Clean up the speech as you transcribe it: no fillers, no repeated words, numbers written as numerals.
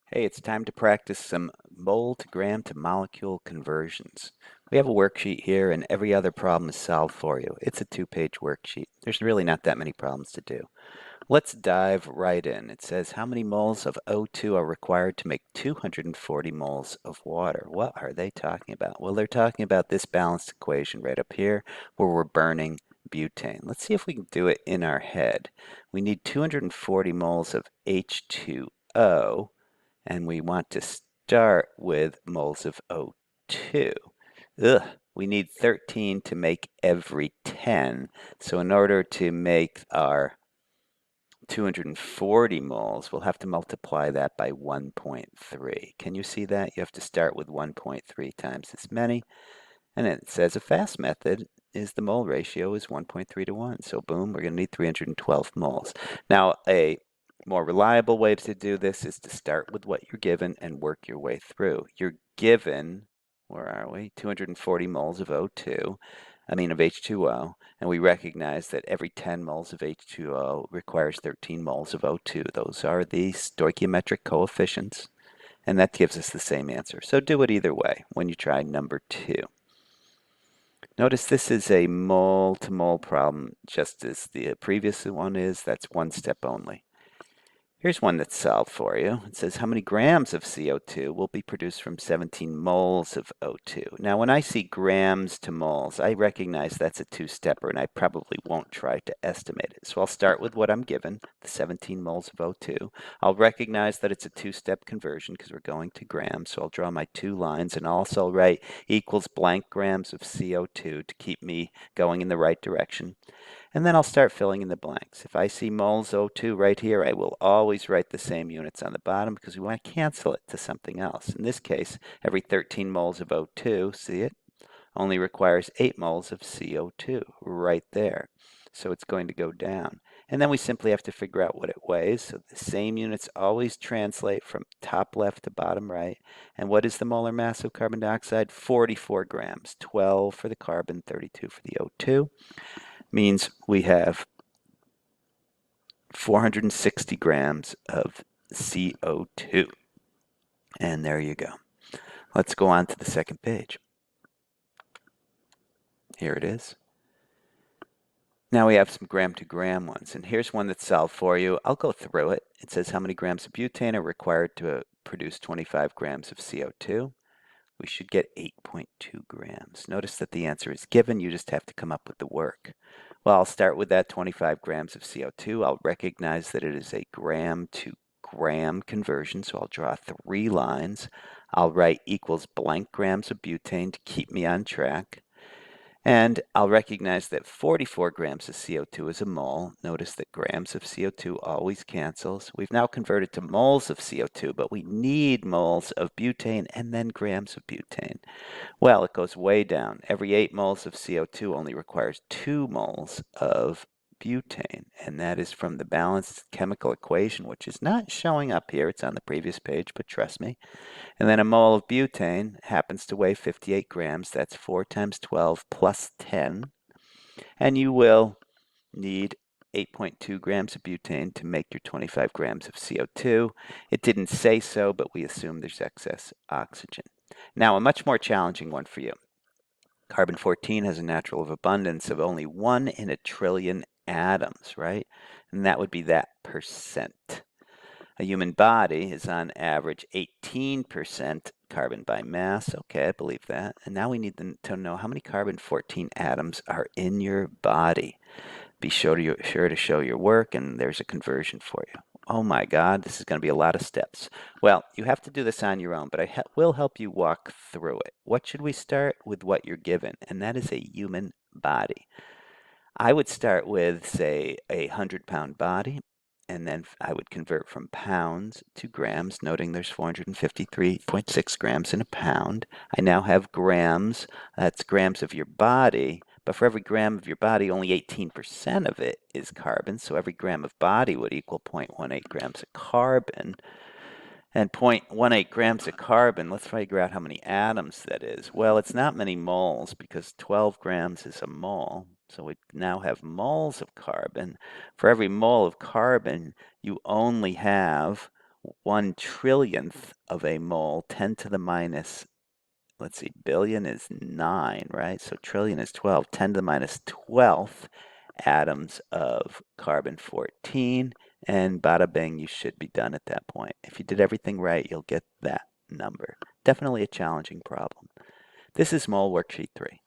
Hey, it's time to practice some mole to gram to molecule conversions. We have a worksheet here and every other problem is solved for you. It's a two-page worksheet. There's really not that many problems to do. Let's dive right in. It says how many moles of O2 are required to make 240 moles of water. What are they talking about? Well, they're talking about this balanced equation right up here where we're burning butane. Let's see if we can do it in our head. We need 240 moles of H2O and we want to start with moles of O2. Ugh, we need 13 to make every 10. So in order to make our 240 moles, we'll have to multiply that by 1.3. Can you see that? You have to start with 1.3 times as many. And it says a fast method is the mole ratio is 1.3 to 1. So boom, we're going to need 312 moles. Now, a more reliable way to do this is to start with what you're given and work your way through. You're given, where are we? 240 moles of O2, of H2O, and we recognize that every 10 moles of H2O requires 13 moles of O2. Those are the stoichiometric coefficients, and that gives us the same answer. So do it either way when you try number 2. Notice this is a mole-to-mole problem, just as the previous one is. That's one step only. Here's one that's solved for you. It says how many grams of CO2 will be produced from 17 moles of O2. Now, when I see grams to moles, I recognize that's a two-stepper, and I probably won't try to estimate it. So I'll start with what I'm given, the 17 moles of O2. I'll recognize that it's a two-step conversion because we're going to grams, so I'll draw my two lines, and I'll also write equals blank grams of CO2 to keep me going in the right direction. And then I'll start filling in the blanks. If I see moles O2 right here, I will always write the same units on the bottom because we want to cancel it to something else. In this case, every 13 moles of O2, see it, only requires 8 moles of CO2 right there. So it's going to go down. And then we simply have to figure out what it weighs. So the same units always translate from top left to bottom right. And what is the molar mass of carbon dioxide? 44 grams, 12 for the carbon, 32 for the O2. Means we have 460 grams of CO2. And there you go. Let's go on to the second page. Here it is. Now we have some gram to gram ones, and here's one that's solved for you. I'll go through it. It says how many grams of butane are required to produce 25 grams of CO2. We should get 8.2 grams. Notice that the answer is given. You just have to come up with the work. Well, I'll start with that 25 grams of CO2. I'll recognize that it is a gram to gram conversion, so I'll draw 3 lines. I'll write equals blank grams of butane to keep me on track. And I'll recognize that 44 grams of CO2 is a mole. Notice that grams of CO2 always cancels. We've now converted to moles of CO2, but we need moles of butane and then grams of butane. Well, it goes way down. Every 8 moles of CO2 only requires 2 moles of butane, and that is from the balanced chemical equation, which is not showing up here. It's on the previous page, but trust me. And then a mole of butane happens to weigh 58 grams. That's 4 times 12 plus 10. And you will need 8.2 grams of butane to make your 25 grams of CO2. It didn't say so, but we assume there's excess oxygen. Now, a much more challenging one for you. Carbon-14 has a natural abundance of only 1 in a trillion atoms, right? And that would be that percent. A human body is on average 18% carbon by mass. Okay, I believe that. And now we need to know how many carbon-14 atoms are in your body. Be sure to show your work, and there's a conversion for you. Oh my God, this is going to be a lot of steps. Well, you have to do this on your own, but I will help you walk through it. What should we start with? What you're given, and that is a human body. I would start with, say, a 100-pound body, and then I would convert from pounds to grams, noting there's 453.6 grams in a pound. I now have grams. That's grams of your body. But for every gram of your body, only 18% of it is carbon. So every gram of body would equal 0.18 grams of carbon. And 0.18 grams of carbon, let's figure out how many atoms that is. Well, it's not many moles because 12 grams is a mole. So we now have moles of carbon. For every mole of carbon, you only have 1/trillionth of a mole, 10 to the minus, let's see, billion is 9, right? So trillion is 12, 10 to the minus 12th atoms of carbon-14, and bada bing, you should be done at that point. If you did everything right, you'll get that number. Definitely a challenging problem. This is Mole Worksheet 3.